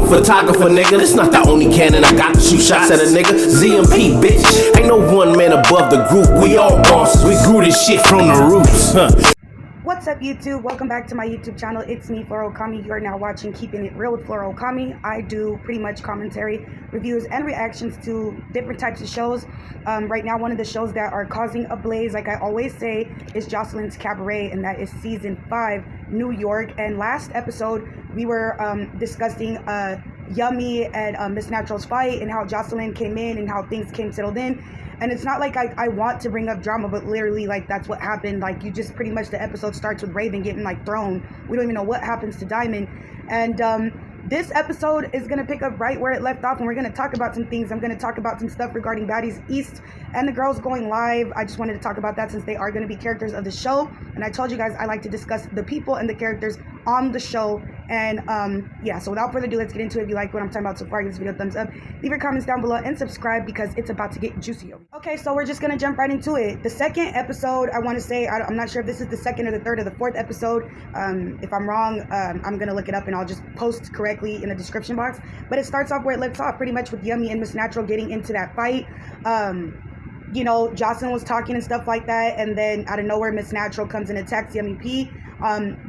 photographer, nigga. This not the only cannon I got to shoot shots at a nigga. ZMP, bitch. Ain't no one man above the group. We all bosses. We grew this shit from the roots. What's up, YouTube? Welcome back to my YouTube channel. It's me, Flora Okami. You are now watching Keeping It Real with Flora Okami. I do pretty much commentary, reviews, and reactions to different types of shows. Right now, one of the shows that are causing a blaze, like I always say, is Joselinescaberet, and that is Season 5, New York. And last episode, we were discussing Yummy and Miss Natural's fight and how Joseline came in and how things came settled in. And it's not like I want to bring up drama, but literally, like, that's what happened. Like, you just pretty much, the episode starts with Raven getting, like, thrown. We don't even know what happens to Diamond. And this episode is going to pick up right where it left off, and we're going to talk about some things. I'm going to talk about some stuff regarding Baddies East and the girls going live. I just wanted to talk about that since they are going to be characters of the show. And I told you guys I like to discuss the people and the characters on the show. And yeah, so without further ado, let's get into it. If you like what I'm talking about so far, give this video a thumbs up, leave your comments down below, and subscribe because it's about to get juicy. Okay, so we're just gonna jump right into it. The second episode, I want to say, I'm not sure if this is the second or the third or the fourth episode. If I'm wrong, I'm gonna look it up and I'll just post correctly in the description box. But it starts off where it left off, pretty much with Yummy and Miss Natural getting into that fight. You know, Jocelyn was talking and stuff like that, and then out of nowhere, Miss Natural comes and attacks Yummy P.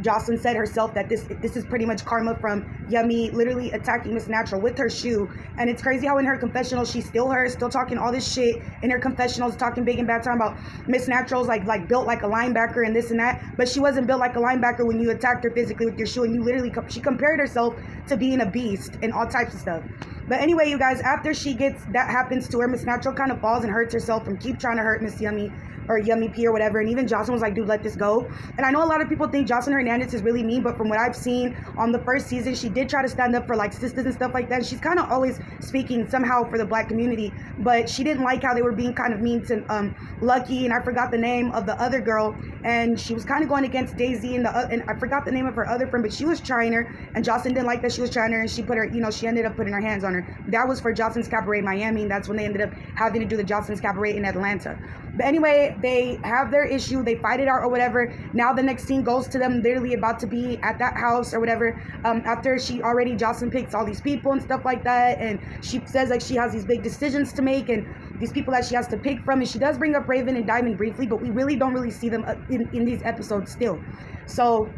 Jocelyn said herself that this is pretty much karma from Yummy literally attacking Miss Natural with her shoe. And it's crazy how in her confessional, she's still talking all this shit in her confessionals, talking big and bad, talking about Miss Natural's like built like a linebacker and this and that, but she wasn't built like a linebacker when you attacked her physically with your shoe, and you literally, she compared herself to being a beast and all types of stuff. But anyway, you guys, after that happens to her, Miss Natural kind of falls and hurts herself from keep trying to hurt Miss Yummy or Yummy P or whatever. And even Jocelyn was like, dude, let this go. And I know a lot of people think Jocelyn Hernandez is really mean, but from what I've seen on the first season, she did try to stand up for like sisters and stuff like that. And she's kind of always speaking somehow for the black community, but she didn't like how they were being kind of mean to Lucky, and I forgot the name of the other girl, and she was kind of going against Daisy and I forgot the name of her other friend, but she was trying her, and Jocelyn didn't like that she was trying her, and she put her, you know, she ended up putting her hands on her. That was for Joselinescaberet Miami, and that's when they ended up having to do the Joselinescaberet in Atlanta. But anyway, they have their issue, they fight it out or whatever. Now the next scene goes to them literally about to be at that house or whatever, after Jocelyn picks all these people and stuff like that, and she says like she has these big decisions to make and these people that she has to pick from, and she does bring up Raven and Diamond briefly, but we really don't see them in these episodes still. So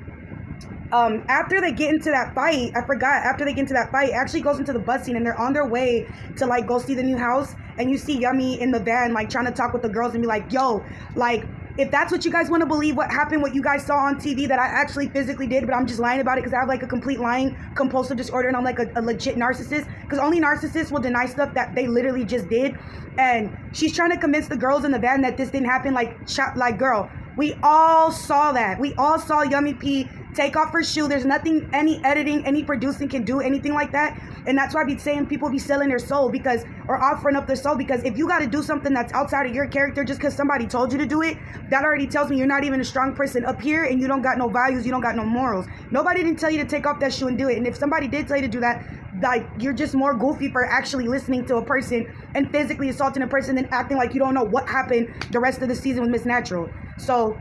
after they get into that fight, after they get into that fight, it actually goes into the bus scene, and they're on their way to like go see the new house, and you see Yummy in the van like trying to talk with the girls and be like, yo, like, if that's what you guys want to believe, what happened, what you guys saw on TV that I actually physically did, but I'm just lying about it because I have like a complete lying compulsive disorder, and I'm like a legit narcissist, because only narcissists will deny stuff that they literally just did. And she's trying to convince the girls in the van that this didn't happen. Like girl, we all saw that. We all saw Yummy P take off her shoe. There's nothing any editing, any producing can do anything like that. And that's why I be saying people be selling their soul or offering up their soul, because if you got to do something that's outside of your character just because somebody told you to do it, that already tells me you're not even a strong person up here, and you don't got no values, you don't got no morals. Nobody didn't tell you to take off that shoe and do it. And if somebody did tell you to do that, like, you're just more goofy for actually listening to a person and physically assaulting a person than acting like you don't know what happened the rest of the season with Miss Natural. So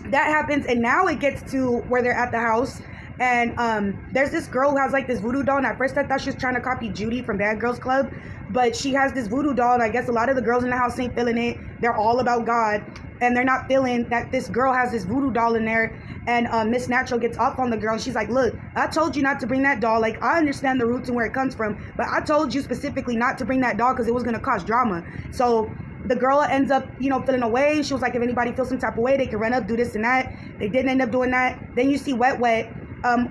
that happens, and now it gets to where they're at the house, and there's this girl who has like this voodoo doll, and at first I thought she was trying to copy Judy from Bad Girls Club, but she has this voodoo doll, and I guess a lot of the girls in the house ain't feeling it. They're all about God, and they're not feeling that this girl has this voodoo doll in there. And Miss Natural gets off on the girl, and she's like, look, I told you not to bring that doll. Like, I understand the roots and where it comes from, but I told you specifically not to bring that doll because it was going to cause drama. So the girl ends up, you know, feeling away. She was like, if anybody feels some type of way, they can run up, do this and that. They didn't end up doing that. Then you see Wet Wet.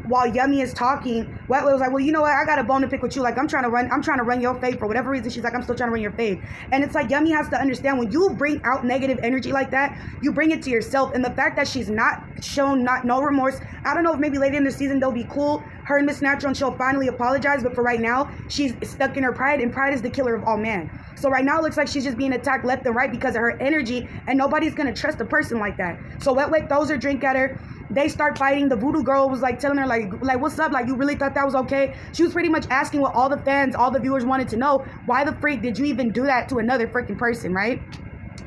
While Yummy is talking, Wet Wet was like, well, you know what, I got a bone to pick with you. Like, I'm trying to run your fave for whatever reason. She's like, I'm still trying to run your fave. And it's like, Yummy has to understand, when you bring out negative energy like that, you bring it to yourself. And the fact that she's not shown no remorse, I don't know if maybe later in the season they'll be cool, her and Miss Natural, and she'll finally apologize. But for right now, she's stuck in her pride, and pride is the killer of all man. So right now it looks like she's just being attacked left and right because of her energy, and nobody's gonna trust a person like that. So Wet Wet throws her drink at her. They start fighting. The voodoo girl was like telling her like what's up, like, you really thought that was okay? She was pretty much asking what all the fans, all the viewers wanted to know: why the freak did you even do that to another freaking person, right?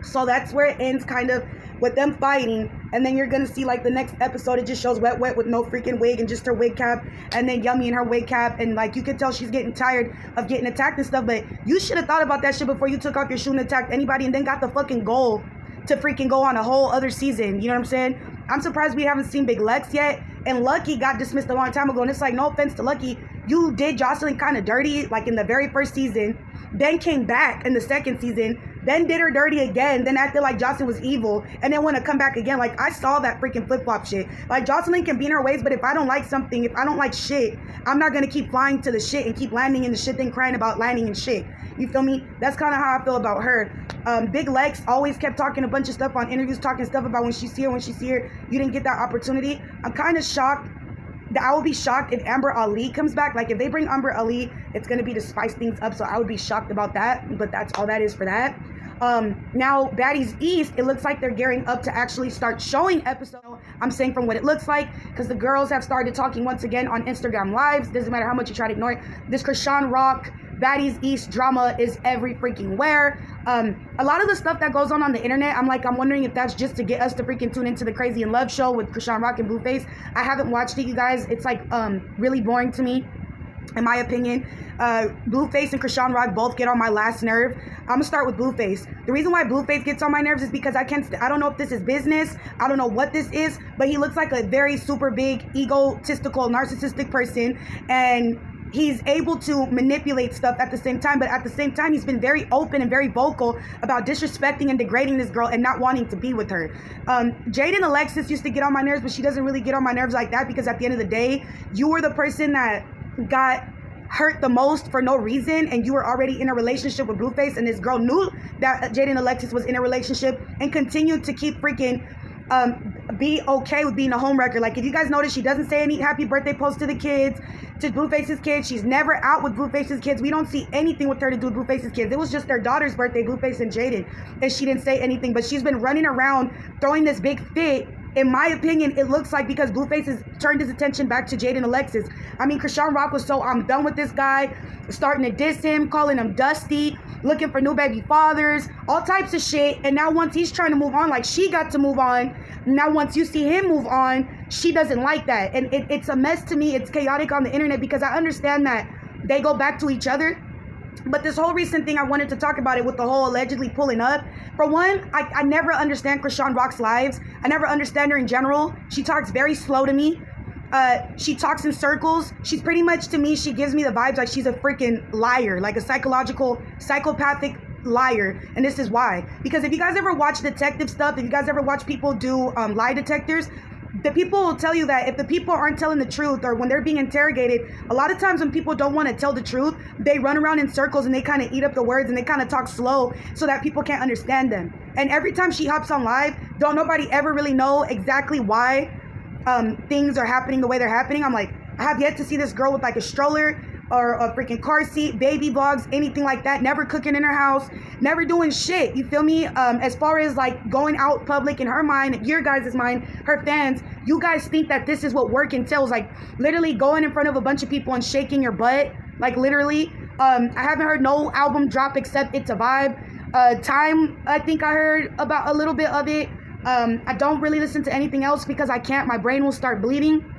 So that's where it ends, kind of with them fighting. and then you're gonna see like the next episode, it just shows Wet with no freaking wig and just her wig cap, and then Yummy in her wig cap, and like you can tell she's getting tired of getting attacked and stuff. But you should have thought about that shit before you took off your shoe and attacked anybody, and then got the fucking goal to freaking go on a whole other season. You know what I'm saying? I'm surprised we haven't seen Big Lex yet. And Lucky got dismissed a long time ago, and it's like, no offense to Lucky, you did Jocelyn kind of dirty like in the very first season, then came back in the second season, then did her dirty again, then acted like Jocelyn was evil, and then want to come back again. Like, I saw that freaking flip-flop shit. Like, Jocelyn can be in her ways, but if I don't like something, if I don't like shit, I'm not gonna keep flying to the shit and keep landing in the shit, then crying about landing in shit. You feel me? That's kind of how I feel about her. Big Lex always kept talking a bunch of stuff on interviews, talking stuff about when she's here. You didn't get that opportunity. I'm kind of shocked. I would be shocked if Amber Ali comes back. Like, if they bring Amber Ali, it's going to be to spice things up. So I would be shocked about that. But that's all that is for that. Now, Baddies East, it looks like they're gearing up to actually start showing episodes. I'm saying from what it looks like, because the girls have started talking once again on Instagram Lives. Doesn't matter how much you try to ignore it. This Krishan Rock, Baddies East drama is every freaking where. A lot of the stuff that goes on the internet, I'm wondering if that's just to get us to freaking tune into the Crazy in Love show with Krishan Rock and Blueface. I haven't watched it, you guys. It's like really boring to me, in my opinion. Blueface and Krishan Rock both get on my last nerve. I'm gonna start with Blueface. The reason why Blueface gets on my nerves is because I don't know if this is business. I don't know what this is, but he looks like a very super big, egotistical, narcissistic person, and he's able to manipulate stuff at the same time, but at the same time, he's been very open and very vocal about disrespecting and degrading this girl and not wanting to be with her. Jade and Alexis used to get on my nerves, but she doesn't really get on my nerves like that, because at the end of the day, you were the person that got hurt the most for no reason, and you were already in a relationship with Blueface, and this girl knew that Jade and Alexis was in a relationship and continued to keep freaking be okay with being a homewrecker. Like, if you guys notice, she doesn't say any happy birthday posts to the kids, to Blueface's kids. She's never out with Blueface's kids. We don't see anything with her to do with Blueface's kids. It was just their daughter's birthday, Blueface and Jaden, and she didn't say anything. But she's been running around throwing this big fit. In my opinion, it looks like because Blueface has turned his attention back to Jade and Alexis. I mean, Krishan Rock was so, I'm done with this guy, starting to diss him, calling him Dusty, looking for new baby fathers, all types of shit. And now once he's trying to move on, like she got to move on, now once you see him move on, she doesn't like that. And it's a mess to me. It's chaotic on the internet, because I understand that they go back to each other. But this whole recent thing, I wanted to talk about it with the whole allegedly pulling up. For one, I never understand Krishan Rock's lives. I never understand her in general. She talks very slow to me. She talks in circles. She's pretty much, to me, she gives me the vibes like she's a freaking liar, like a psychopathic liar. And this is why. Because if you guys ever watch detective stuff, if you guys ever watch people do lie detectors, the people will tell you that if the people aren't telling the truth, or when they're being interrogated, a lot of times when people don't want to tell the truth, they run around in circles and they kind of eat up the words, and they kind of talk slow so that people can't understand them. And every time she hops on live, don't nobody ever really know exactly why things are happening the way they're happening. I'm like, I have yet to see this girl with like a stroller or a freaking car seat, baby vlogs, anything like that, never cooking in her house, never doing shit, you feel me? As far as like going out public, in her mind, your guys' mind, her fans, you guys think that this is what work entails, like literally going in front of a bunch of people and shaking your butt, like literally. I haven't heard no album drop except It's a Vibe. Time, I think I heard about a little bit of it. I don't really listen to anything else because I can't, my brain will start bleeding.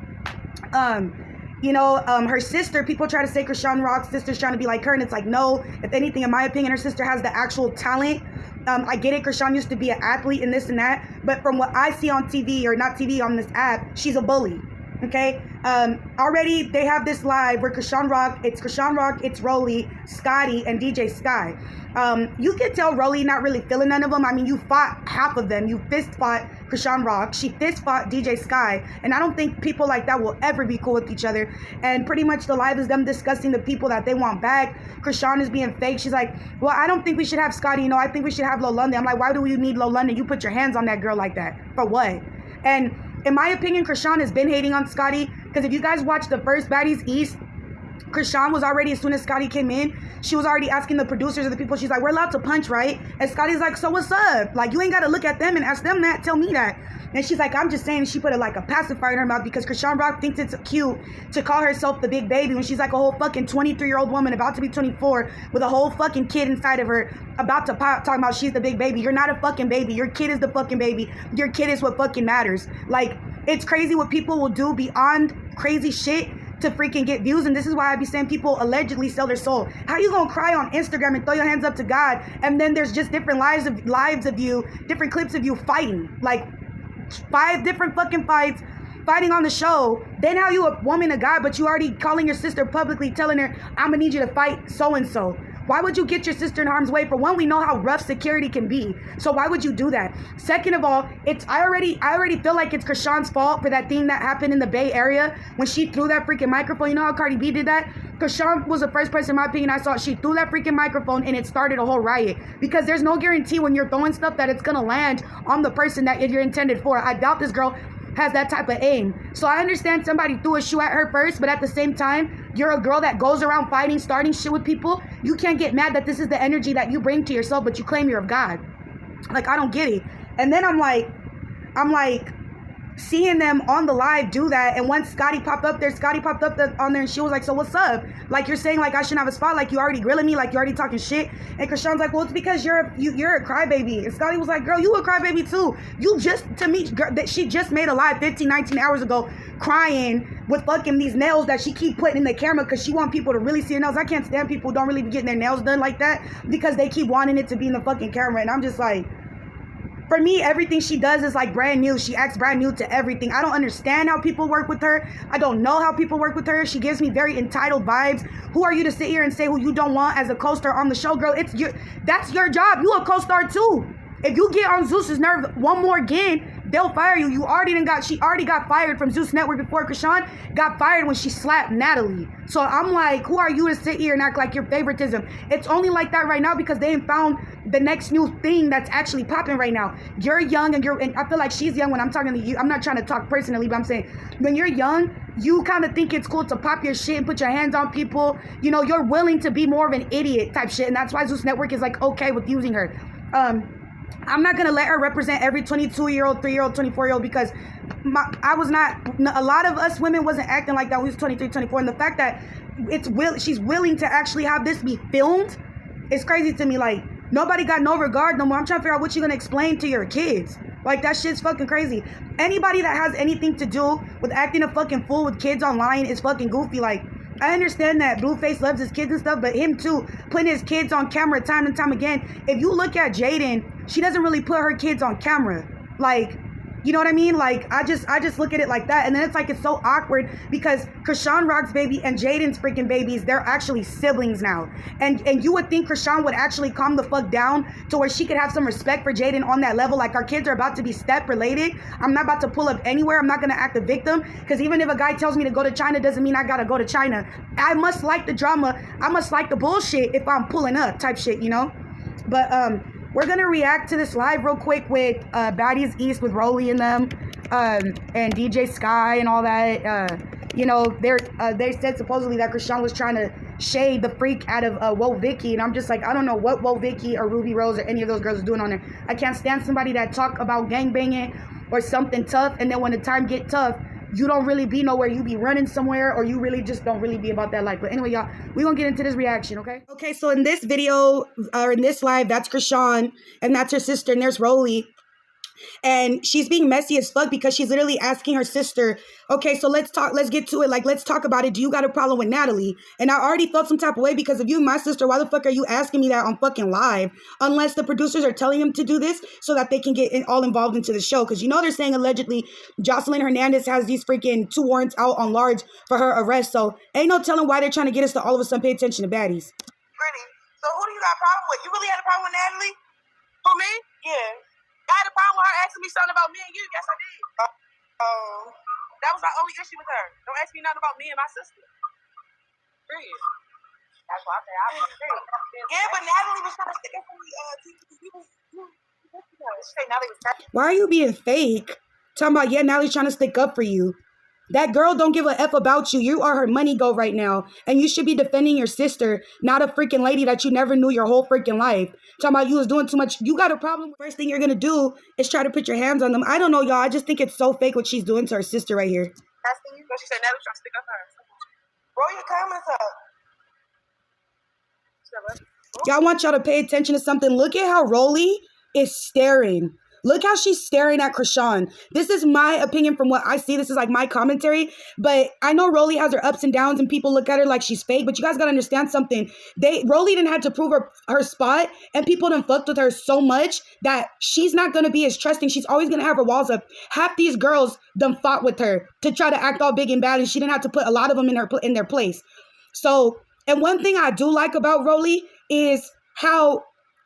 Her sister, people try to say Krishan Rock's sister's trying to be like her, and it's like, no. If anything, in my opinion, her sister has the actual talent. I get it, Krishan used to be an athlete and this and that, but from what I see on TV, or not TV, on this app, she's a bully, okay? Already, they have this live where Krishan Rock, it's Rolly, Scotty, and DJ Sky. You can tell Rolly not really feeling none of them. I mean, you fought half of them. You fist fought Krishan Rock. She fist fought DJ Sky. And I don't think people like that will ever be cool with each other. And pretty much the live is them discussing the people that they want back. Krishan is being fake. She's like, well, I don't think we should have Scotty. I think we should have Low London. I'm like, why do you need Low London? You put your hands on that girl like that. For what? And in my opinion, Krishan has been hating on Scotty. Because if you guys watch the first Baddies East, Krishan was already, as soon as Scotty came in, she was already asking the producers or the people, she's like, we're allowed to punch, right? And Scotty's like, so what's up? Like, you ain't got to look at them and ask them that, tell me that. And she's like, I'm just saying, she put like a pacifier in her mouth because Krishan Rock thinks it's cute to call herself the big baby when she's like a whole fucking 23-year-old woman about to be 24 with a whole fucking kid inside of her about to pop talking about she's the big baby. You're not a fucking baby. Your kid is the fucking baby. Your kid is what fucking matters. Like, it's crazy what people will do beyond crazy shit to freaking get views. And this is why I be saying people allegedly sell their soul. How you gonna cry on Instagram and throw your hands up to God and then there's just different lives of you, different clips of you fighting, like 5 different fucking fights, fighting on the show. Then how you a woman, a guy, but you already calling your sister publicly, telling her, I'm gonna need you to fight so-and-so. Why would you get your sister in harm's way? For one, we know how rough security can be. So why would you do that? Second of all, I already feel like it's Krishan's fault for that thing that happened in the Bay Area when she threw that freaking microphone. You know how Cardi B did that? Krishan was the first person, in my opinion, I saw. She threw that freaking microphone and it started a whole riot. Because there's no guarantee when you're throwing stuff that it's gonna land on the person that you're intended for. I doubt this girl has that type of aim. So I understand somebody threw a shoe at her first, but at the same time, you're a girl that goes around fighting, starting shit with people. You can't get mad that this is the energy that you bring to yourself, but you claim you're of God. Like, I don't get it. And then I'm like, seeing them on the live do that, and once Scotty popped up on there and she was like, so what's up? Like, you're saying like I shouldn't have a spot, like you already grilling me, like you already talking shit. And Krishan's like, well, it's because you're a crybaby. And Scotty was like, girl, you a crybaby too. You just, to me, girl, that she just made a live 19 hours ago crying with fucking these nails that she keep putting in the camera because she want people to really see her nails. I can't stand people who don't really be getting their nails done like that because they keep wanting it to be in the fucking camera. And I'm just like, for me, everything she does is like brand new. She acts brand new to everything. I don't understand how people work with her. I don't know how people work with her. She gives me very entitled vibes. Who are you to sit here and say who you don't want as a co-star on the show, girl? That's your job. You a co-star too. If you get on Zeus's nerve one more again, they'll fire you. She already got fired from Zeus Network before Krishan got fired when she slapped Natalie. So I'm like, who are you to sit here and act like your favoritism? It's only like that right now because they ain't found the next new thing that's actually popping right now. You're young and I feel like she's young when I'm talking to you. I'm not trying to talk personally, but I'm saying when you're young, you kind of think it's cool to pop your shit and put your hands on people. You know, you're willing to be more of an idiot type shit. And that's why Zeus Network is like okay with using her. I'm not going to let her represent every 22-year-old, 3-year-old, 24-year-old because a lot of us women wasn't acting like that when we was 23, 24. And the fact that she's willing to actually have this be filmed is crazy to me. Like, nobody got no regard no more. I'm trying to figure out what you're going to explain to your kids. Like, that shit's fucking crazy. Anybody that has anything to do with acting a fucking fool with kids online is fucking goofy. Like, I understand that Blueface loves his kids and stuff, but him too, putting his kids on camera time and time again. If you look at Jaden, she doesn't really put her kids on camera. Like, you know what I mean? Like, I just look at it like that. And then it's like, it's so awkward because Krishan Rock's baby and Jaden's freaking babies, they're actually siblings now. And you would think Krishan would actually calm the fuck down to where she could have some respect for Jaden on that level. Like, our kids are about to be step related. I'm not about to pull up anywhere. I'm not going to act a victim. Because even if a guy tells me to go to China, doesn't mean I got to go to China. I must like the drama. I must like the bullshit if I'm pulling up type shit, you know? But, we're going to react to this live real quick with Baddies East with Rolly and them and DJ Sky and all that. You know, they said supposedly that Krishan was trying to shade the freak out of Woe Vicky. And I'm just like, I don't know what Woe Vicky or Ruby Rose or any of those girls are doing on there. I can't stand somebody that talk about gangbanging or something tough. And then when the time get tough, you don't really be nowhere. You be running somewhere or you really just don't really be about that life. But anyway, y'all, we're going to get into this reaction, okay? Okay, so in this video, or in this live, that's Krishan, and that's her sister, and there's Rolly. And she's being messy as fuck because she's literally asking her sister, okay, so let's get to it. Like, let's talk about it. Do you got a problem with Natalie? And I already felt some type of way because if you, my sister, why the fuck are you asking me that on fucking live? Unless the producers are telling them to do this so that they can get all involved into the show. Because you know they're saying allegedly Jocelyn Hernandez has these freaking 2 warrants out on large for her arrest. So ain't no telling why they're trying to get us to all of a sudden pay attention to Baddies. Pretty. So who do you got a problem with? You really had a problem with Natalie? Who, me? Yeah. I had a problem with her asking me something about me and you. Yes, I did. That was my only issue with her. Don't ask me nothing about me and my sister. Period. That's why I said I was serious. Yeah, but Natalie was trying to stick up for me. Why are you being fake? Talking about, yeah, Natalie's trying to stick up for you. That girl don't give a F about you. You are her money go right now. And you should be defending your sister, not a freaking lady that you never knew your whole freaking life. Talking about you was doing too much. You got a problem. First thing you're going to do is try to put your hands on them. I don't know, y'all. I just think it's so fake what she's doing to her sister right here. Asking you, she said, Natalie trying to stick up her. Roll your comments up. Y'all want y'all to pay attention to something. Look at how Rolly is staring. Look how she's staring at Krishan. This is my opinion from what I see. This is like my commentary. But I know Rolly has her ups and downs and people look at her like she's fake. But you guys got to understand something. Rolly didn't have to prove her spot. And people done fucked with her so much that she's not going to be as trusting. She's always going to have her walls up. Half these girls done fought with her to try to act all big and bad. And she didn't have to put a lot of them in their place. So, and one thing I do like about Rolly is how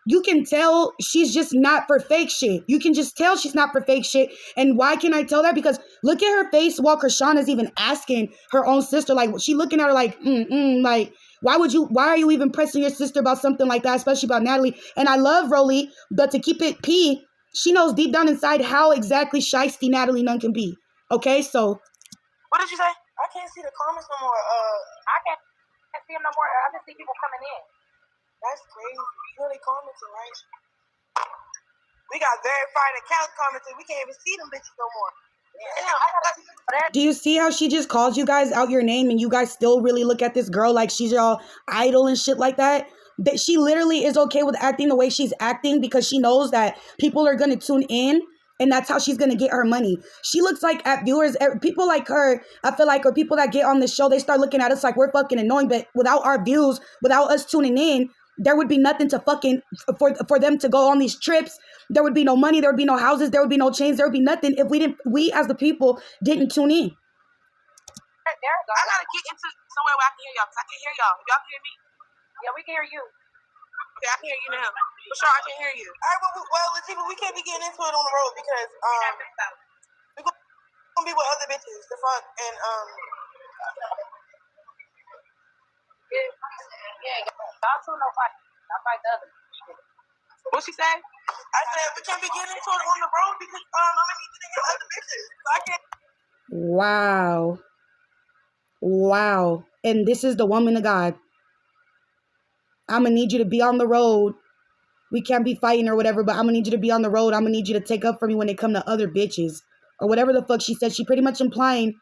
you can tell she's just not for fake shit. You can just tell she's not for fake shit. And why can I tell that? Because look at her face while Krishan is even asking her own sister. Like, she looking at her like, like, why are you even pressing your sister about something like that, especially about Natalie? And I love Rolly, but to keep it P, she knows deep down inside how exactly shiesty Natalie Nunn can be. Okay, so. What did you say? I can't see the comments no more. I can't see them no more. I just see people coming in. That's crazy. You really commenting, right? We got verified accounts commenting. We can't even see them bitches no more. Damn, do you see how she just calls you guys out your name and you guys still really look at this girl like she's your idol and shit like that? That she literally is okay with acting the way she's acting because she knows that people are going to tune in. And that's how she's going to get her money. She looks like at viewers, people like her, I feel like, or people that get on this show, they start looking at us like we're fucking annoying. But without our views, without us tuning in, there would be nothing to fucking, for them to go on these trips. There would be no money. There would be no houses. There would be no chains. There would be nothing if we as the people didn't tune in. I got to get into somewhere where I can hear y'all. Because I can hear y'all. Y'all can hear me? Yeah, we can hear you. Okay, I can hear you now. For sure, I can hear you. All right, well, let's see, but we can't be getting into it on the road because we're going to be with other bitches. The fuck? And, yeah, y'all two no fight. I'll fight the other. What she say? I said we can't be getting into it on the road because I'm going to need to get other bitches. So I can't. Wow. And this is the woman of God. I'm going to need you to be on the road. We can't be fighting or whatever, but I'm going to need you to be on the road. I'm going to need you to take up for me when they come to other bitches. Or whatever the fuck she said. She pretty much implying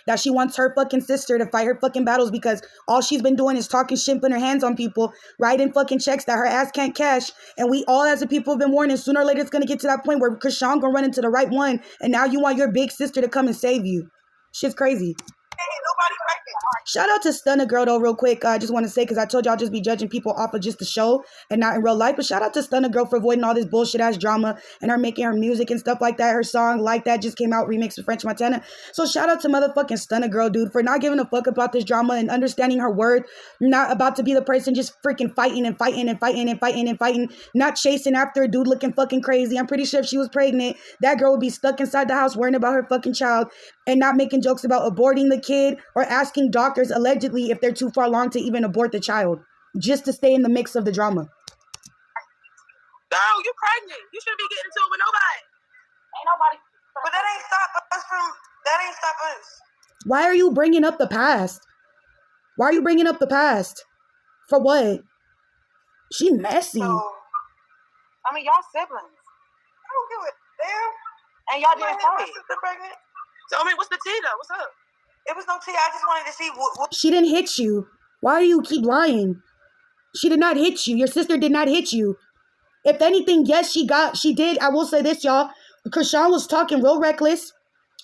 that she wants her fucking sister to fight her fucking battles because all she's been doing is talking shit, putting her hands on people, writing fucking checks that her ass can't cash. And we all as a people have been warning, sooner or later it's going to get to that point where Krishan going to run into the right one. And now you want your big sister to come and save you. Shit's crazy. Shout out to Stunner Girl though real quick. I just want to say, because I told y'all just be judging people off of just the show and not in real life. But shout out to Stunner Girl for avoiding all this bullshit ass drama and her making her music and stuff like that. Her song Like That just came out, remixed with French Montana. So shout out to motherfucking Stunner Girl, dude, for not giving a fuck about this drama and understanding her worth. Not about to be the person just freaking fighting, not chasing after a dude looking fucking crazy. I'm pretty sure if she was pregnant, that girl would be stuck inside the house worrying about her fucking child and not making jokes about aborting the kid or asking doctors allegedly if they're too far along to even abort the child just to stay in the mix of the drama. Girl, you pregnant. You shouldn't be getting into it with nobody. Ain't nobody. But that ain't stop us. Why are you bringing up the past? Why are you bringing up the past? For what? She messy. So, I mean, y'all siblings. I don't give a damn. And y'all didn't fight. Pregnant. So, I mean, what's the tea though? What's up? It was no tea. I just wanted to see what. She didn't hit you. Why do you keep lying? She did not hit you. Your sister did not hit you. If anything, yes, she did. I will say this, y'all. Krishan was talking real reckless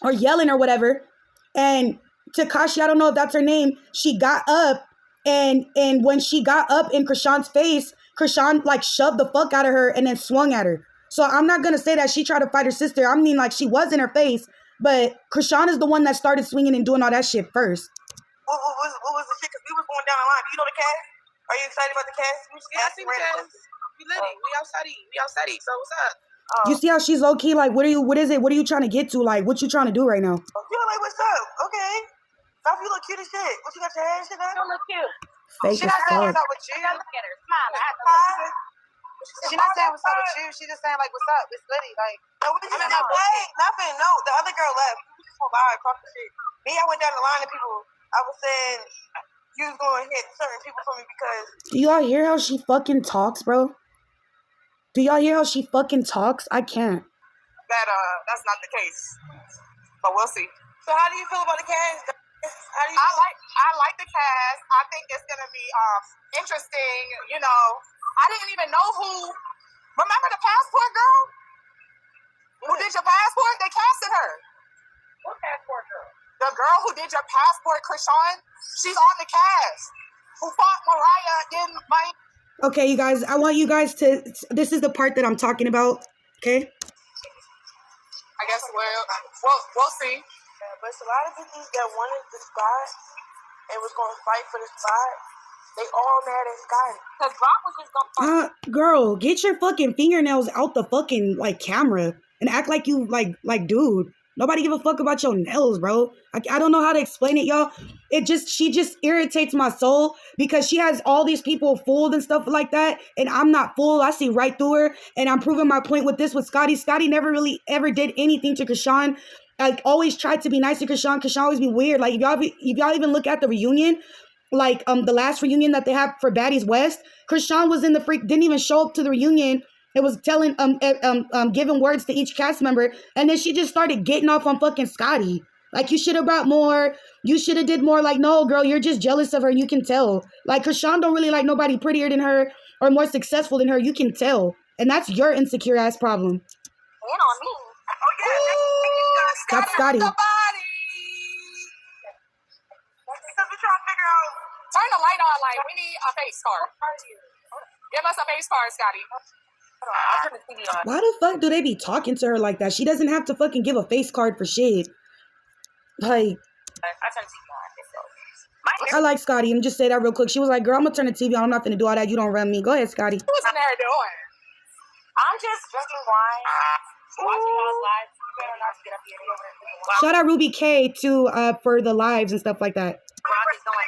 or yelling or whatever. And Takashi, I don't know if that's her name, she got up. And when she got up in Krishan's face, Krishan like shoved the fuck out of her and then swung at her. So I'm not going to say that she tried to fight her sister. I mean, like, she was in her face. But Krishan is the one that started swinging and doing all that shit first. What was the shit? Because we was going down the line. Do you know the cast? Are you excited about the cast? Yeah, I see the cast. We litty. We outside. So what's up? You see how she's low key? Like, what is it? What are you trying to get to? Like, what you trying to do right now? You're like, what's up? Okay. Now you look cute as shit. What you got your hair and shit on? You look cute. Fake she as not saying fuck. what's up with you. Look at her. Smile. She not saying what's up with you. She just saying like, what's up? It's litty. Like, no, what you nothing. No, the other girl left. We just went by across the street. Me, I went down the line of people. I was saying you was going to hit certain people for me because... Do y'all hear how she fucking talks, bro? Do y'all hear how she fucking talks? I can't. That's not the case. But we'll see. So how do you feel about the cast? I like the cast. I think it's gonna be interesting. You know, I didn't even know who. Remember the passport girl? Who did your passport? They casted her. What passport girl? The girl who did your passport, CHRISEAN. She's on the cast. Who fought Mariah in my... Okay, you guys, I want you guys to... This is the part that I'm talking about, okay? I guess we'll see. Yeah, but it's a lot of bitches that wanted the spot and was going to fight for the spot. They all mad at Scotty. Because Brock was just going to... Girl, get your fucking fingernails out the fucking, like, camera and act like you, like, dude. Nobody give a fuck about your nails, bro. I don't know how to explain it, y'all. She just irritates my soul because she has all these people fooled and stuff like that. And I'm not fooled. I see right through her. And I'm proving my point with this with Scotty. Scotty never really ever did anything to CHRISEAN. Like, always tried to be nice to CHRISEAN. CHRISEAN always be weird. Like, if y'all even look at the reunion, like, the last reunion that they have for Baddies West, CHRISEAN was in the didn't even show up to the reunion. It was telling, giving words to each cast member. And then she just started getting off on fucking Scotty. Like, you should have brought more. You should have did more. Like, no, girl, you're just jealous of her. You can tell. Like, CHRISEAN don't really like nobody prettier than her or more successful than her. You can tell. And that's your insecure ass problem. And on me. Oh, yeah. That's Scotty. The body. Because we're trying to figure out. Turn the light on. Like, we need a face card. Give us a face card, Scotty. Why the fuck do they be talking to her like that? She doesn't have to fucking give a face card for shit. Like, I like Scotty. And just say that real quick. She was like, girl, I'm gonna turn the TV on. I'm not gonna do all that. You don't run me. Go ahead, Scotty. What was in there doing? I'm just drinking wine. Watching y'all's lives. You better not get up here. Shout out Ruby K too for the lives and stuff like that. Brock is going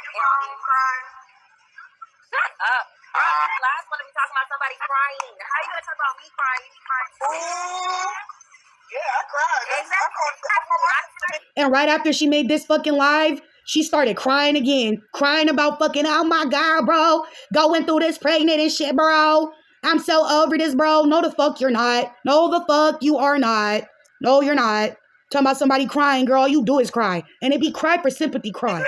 Shut up. Last one to be talking about somebody crying. How you gonna talk about me crying? You be crying. Yeah, I cried. Exactly. And right after she made this fucking live, she started crying again. Crying about fucking, oh my God, bro. Going through this pregnant and shit, bro. I'm so over this, bro. No, the fuck you're not. No, the fuck you are not. No, you're not. Talking about somebody crying, girl. All you do is cry. And it be cry for sympathy cry.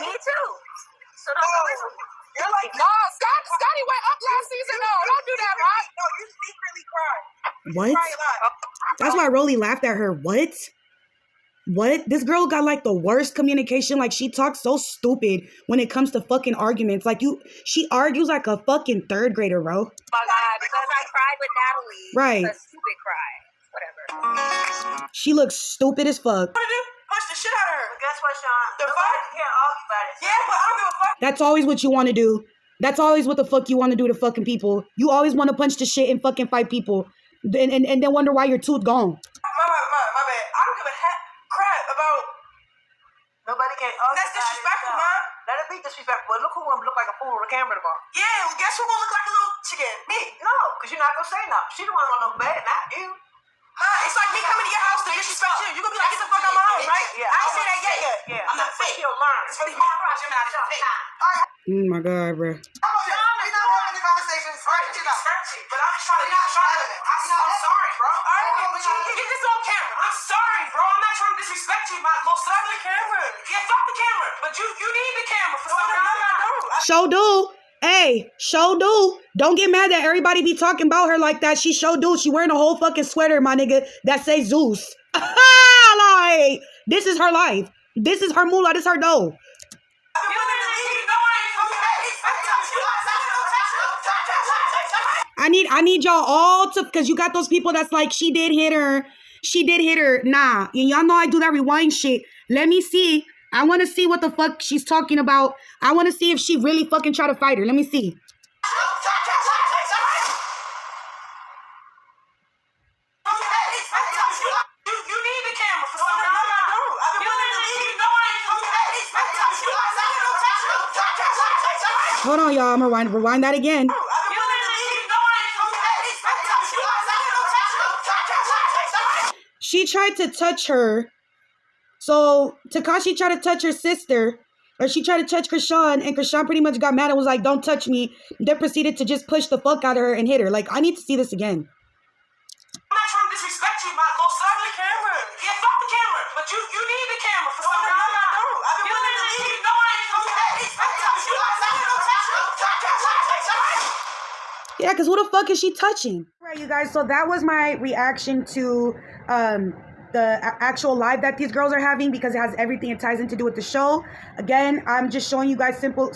Me too. So don't listen. You're like, no, Scotty went up last season. No, don't do that, right? No, you secretly cry. What? You cry a lot. That's why Rolly laughed at her. What? What? This girl got like the worst communication. Like, she talks so stupid when it comes to fucking arguments. Like, she argues like a fucking third grader, bro. Oh my God, because I cried with Natalie. Right. It's a stupid cry. Whatever. She looks stupid as fuck. What to do? Punch the shit out of her. But guess what, Sean? The fuck? You can't argue about it. Yeah, but I don't give a fuck. That's always what you want to do. That's always what the fuck you want to do to fucking people. You always want to punch the shit and fucking fight people. And then wonder why your tooth gone. My bad. I don't give a crap about... Nobody can argue. That's disrespectful, man. Let it be disrespectful. But look who gonna look like a fool on the camera tomorrow. Yeah, well, guess who gonna look like a little chicken? Me. No, because you're not gonna say nothing. She the one gonna look bad, not you. It's like me coming to your house to disrespect you. You gonna be like, get the fuck out my house, right? Yeah. I ain't say that yet. Yeah. I'm not fake. You'll learn. It's really hard for you not to fake. Oh my God, bro. We're not having the conversations. All right, but I'm trying to not try to. I'm sorry, bro. All right, but you can get this on camera. I'm sorry, bro. I'm not trying to disrespect you. Most fuck the camera. Yeah, fuck the camera. But you need the camera for some reason. I don't. Show do. Hey, show do. Don't get mad that everybody be talking about her like that. She show do. She wearing a whole fucking sweater, my nigga, that say Zeus. Like, this is her life. This is her moolah. This is her dough. I need y'all all to, because you got those people that's like, she did hit her. She did hit her. Nah. And y'all know I do that rewind shit. Let me see. I want to see what the fuck she's talking about. I want to see if she really fucking try to fight her. Let me see. Hold on, y'all. I'm going to rewind that again. she tried to touch her. So Tekashi tried to touch her sister, or she tried to touch Krishan, and Krishan pretty much got mad and was like, don't touch me. Then proceeded to just push the fuck out of her and hit her. Like, I need to see this again. I'm not trying to disrespect you, my little son. The camera. Yeah, fuck the camera. But you need the camera for some reason. I don't. I've been willing to leave. Yeah, because who the fuck is she touching? Right, you guys, so that was my reaction to the actual live that these girls are having, because it has everything it ties in to do with the show. Again, I'm just showing you guys simple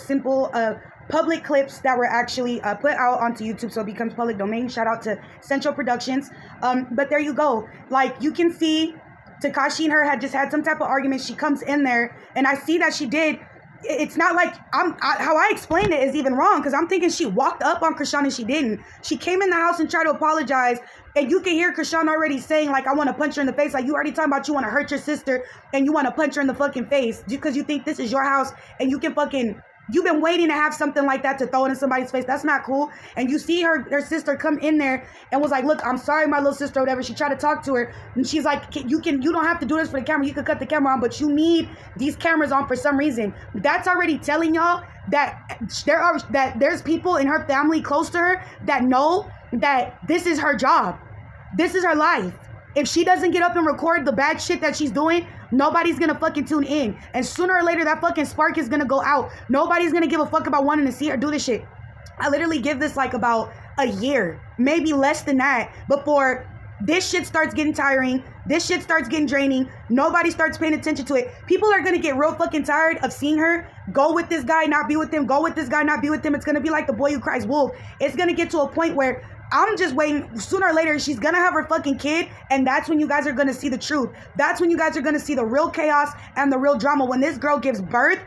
public clips that were actually put out onto YouTube, so it becomes public domain. Shout out to Central Productions. But there you go. Like, you can see Tekashi and her had just had some type of argument. She comes in there, and I see that she did. It's not like how I explained it is even wrong, because I'm thinking she walked up on Krishan and she didn't. She came in the house and tried to apologize, and you can hear Krishan already saying, like, I want to punch her in the face. Like, you already talking about you want to hurt your sister and you want to punch her in the fucking face because you think this is your house and you can fucking... You've been waiting to have something like that to throw it in somebody's face. That's not cool. And you see her sister come in there and was like, look, I'm sorry, my little sister, or whatever. She tried to talk to her. And she's like, you don't have to do this for the camera. You can cut the camera on, but you need these cameras on for some reason. That's already telling y'all that there's people in her family close to her that know that this is her job. This is her life. If she doesn't get up and record the bad shit that she's doing, nobody's gonna fucking tune in. And sooner or later, that fucking spark is gonna go out. Nobody's gonna give a fuck about wanting to see her do this shit. I literally give this like about a year, maybe less than that, before this shit starts getting tiring. This shit starts getting draining. Nobody starts paying attention to it. People are gonna get real fucking tired of seeing her go with this guy, not be with him, go with this guy, not be with him. It's gonna be like the boy who cries wolf. It's gonna get to a point where I'm just waiting. Sooner or later, she's gonna have her fucking kid, and that's when you guys are gonna see the truth. That's when you guys are gonna see the real chaos and the real drama. When this girl gives birth,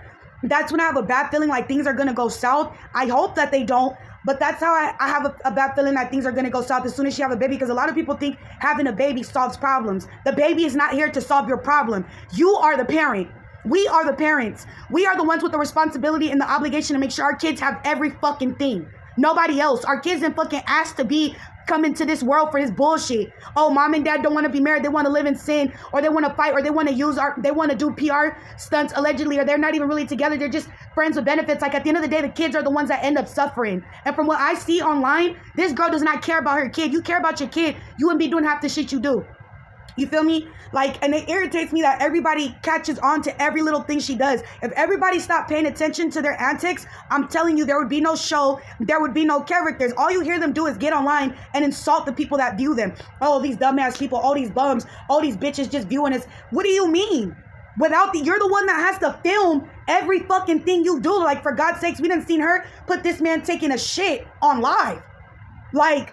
that's when I have a bad feeling like things are gonna go south. I hope that they don't, but that's how I have a bad feeling that things are gonna go south as soon as she have a baby, because a lot of people think having a baby solves problems. The baby is not here to solve your problem. You are the parent. We are the parents. We are the ones with the responsibility and the obligation to make sure our kids have every fucking thing. Nobody else. Our kids didn't fucking ask to be coming to this world for this bullshit. Oh, mom and dad don't want to be married. They want to live in sin, or they want to fight, or they want to they want to do PR stunts allegedly, or they're not even really together. They're just friends with benefits. Like, at the end of the day, the kids are the ones that end up suffering. And from what I see online, this girl does not care about her kid. You care about your kid, you wouldn't be doing half the shit you do. You feel me? Like, and it irritates me that everybody catches on to every little thing she does. If everybody stopped paying attention to their antics, I'm telling you, there would be no show. There would be no characters. All you hear them do is get online and insult the people that view them. Oh, these dumbass people, all these bums, all these bitches just viewing us. What do you mean? You're the one that has to film every fucking thing you do. Like, for God's sakes, we done seen her put this man taking a shit on live. Like,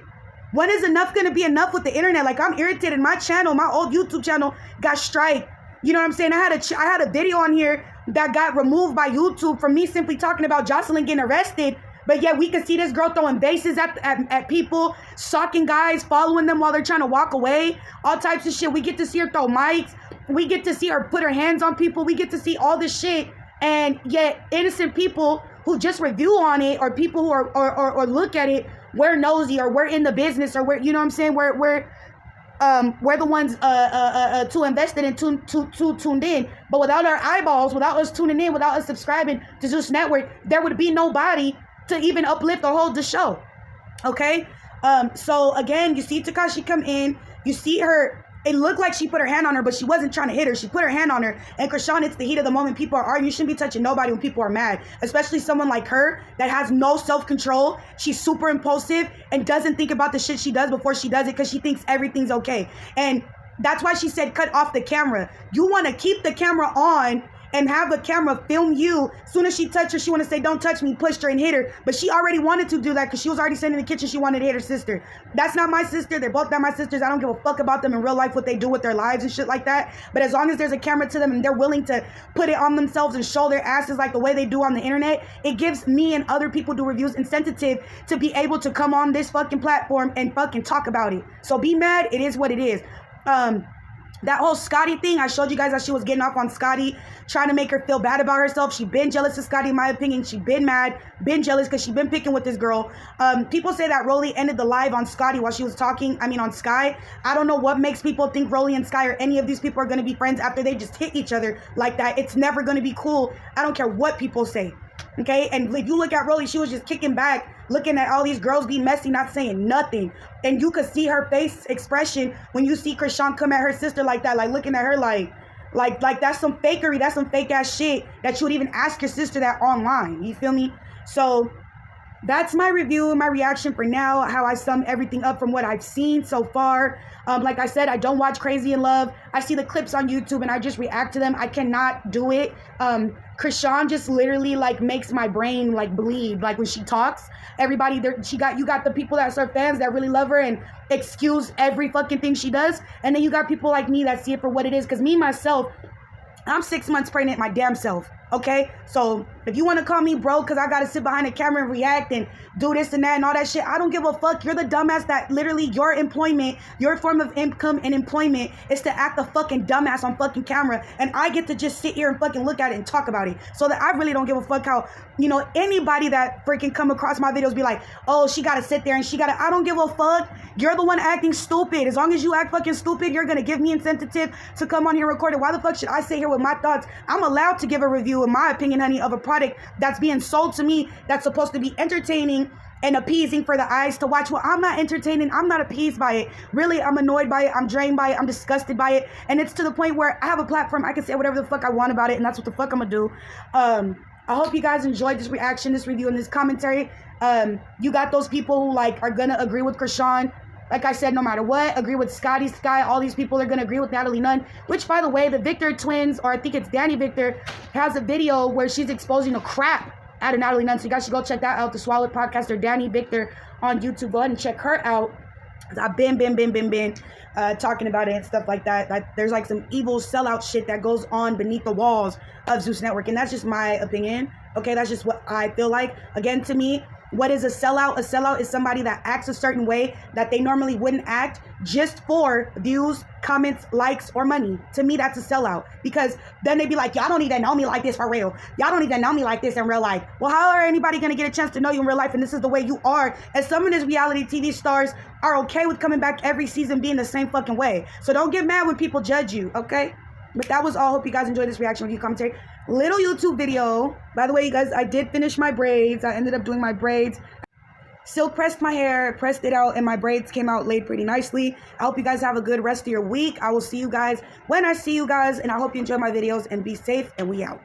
when is enough going to be enough with the internet? Like, I'm irritated. My channel, my old YouTube channel got striked. You know what I'm saying? I had a video on here that got removed by YouTube for me simply talking about Jocelyn getting arrested. But yet we could see this girl throwing vases at people, stalking guys, following them while they're trying to walk away. All types of shit. We get to see her throw mics. We get to see her put her hands on people. We get to see all this shit. And yet innocent people who just review on it, or people who are or look at it, we're nosy, or we're in the business, or we're, you know what I'm saying, we're the ones too invested and too tuned in. But without our eyeballs, without us tuning in, without us subscribing to Zeus Network, there would be nobody to even uplift or hold the show. Okay? So again, you see Tekashi come in, you see her. It looked like she put her hand on her, but she wasn't trying to hit her. She put her hand on her. And Krishan, it's the heat of the moment. People are arguing. You shouldn't be touching nobody when people are mad, especially someone like her that has no self-control. She's super impulsive and doesn't think about the shit she does before she does it, because she thinks everything's okay. And that's why she said cut off the camera. You want to keep the camera on and have a camera film you. As soon as she touched her, she want to say, don't touch me, pushed her and hit her. But she already wanted to do that, because she was already sitting in the kitchen. She wanted to hit her sister. That's not my sister. They're both not my sisters. I don't give a fuck about them in real life, what they do with their lives and shit like that. But as long as there's a camera to them and they're willing to put it on themselves and show their asses like the way they do on the internet, it gives me and other people do reviews incentive to be able to come on this fucking platform and fucking talk about it. So be mad. It is what it is. That whole Scotty thing, I showed you guys that she was getting off on Scotty, trying to make her feel bad about herself. She been jealous of Scotty, in my opinion. She been mad, been jealous because she been picking with this girl. People say that Rolly ended the live on Scotty while she was talking, on Sky. I don't know what makes people think Rolly and Sky or any of these people are going to be friends after they just hit each other like that. It's never going to be cool. I don't care what people say. Okay, and if you look at Rolly, she was just kicking back, looking at all these girls be messy, not saying nothing. And you could see her face expression when you see CHRISEAN come at her sister like that, like looking at her like that's some fakery, that's some fake ass shit that you would even ask your sister that online. You feel me? So that's my review and my reaction for now, how I sum everything up from what I've seen so far. Like I said, I don't watch Crazy in Love. I see the clips on YouTube and I just react to them. I cannot do it. CHRISEAN just literally like makes my brain like bleed. Like when she talks, everybody there, you got the people that are fans that really love her and excuse every fucking thing she does. And then you got people like me that see it for what it is. Cause me, myself, I'm 6 months pregnant my damn self. Okay, so if you want to call me bro because I got to sit behind the camera and react and do this and that and all that shit, I don't give a fuck. You're the dumbass that literally your employment, your form of income and employment is to act a fucking dumbass on fucking camera. And I get to just sit here and fucking look at it and talk about it. So that I really don't give a fuck how, anybody that freaking come across my videos be like, oh, she got to sit there and I don't give a fuck. You're the one acting stupid. As long as you act fucking stupid, you're going to give me incentive to come on here and record it. Why the fuck should I sit here with my thoughts? I'm allowed to give a review, in my opinion, honey, of a product that's being sold to me that's supposed to be entertaining and appeasing for the eyes to watch. Well, I'm not entertaining. I'm not appeased by it. Really, I'm annoyed by it. I'm drained by it. I'm disgusted by it. And it's to the point where I have a platform. I can say whatever the fuck I want about it, and that's what the fuck I'm gonna do. I hope you guys enjoyed this reaction, this review, and this commentary. You got those people who are gonna agree with CHRISEAN. Like I said, no matter what, agree with Scotty, Sky, all these people are going to agree with Natalie Nunn, which, by the way, the Victor twins, or I think it's Danny Victor, has a video where she's exposing the crap out of Natalie Nunn. So you guys should go check that out, the Swallow podcaster, Danny Victor on YouTube. Go ahead and check her out. I've been talking about it and stuff like that. There's some evil sellout shit that goes on beneath the walls of Zeus Network. And that's just my opinion. Okay, that's just what I feel like. Again, to me, what is a sellout? A sellout is somebody that acts a certain way that they normally wouldn't act just for views, comments, likes, or money. To me, that's a sellout. Because then they'd be like, y'all don't even know me like this for real. Y'all don't even know me like this in real life. Well, how are anybody going to get a chance to know you in real life? And this is the way you are. And some of these reality TV stars are okay with coming back every season being the same fucking way. So don't get mad when people judge you, okay? But that was all. Hope you guys enjoyed this reaction review commentary. Little YouTube video. By the way, you guys, I did finish my braids. I ended up doing my braids. Silk pressed my hair, pressed it out, and my braids came out laid pretty nicely. I hope you guys have a good rest of your week. I will see you guys when I see you guys, and I hope you enjoy my videos and be safe, and we out.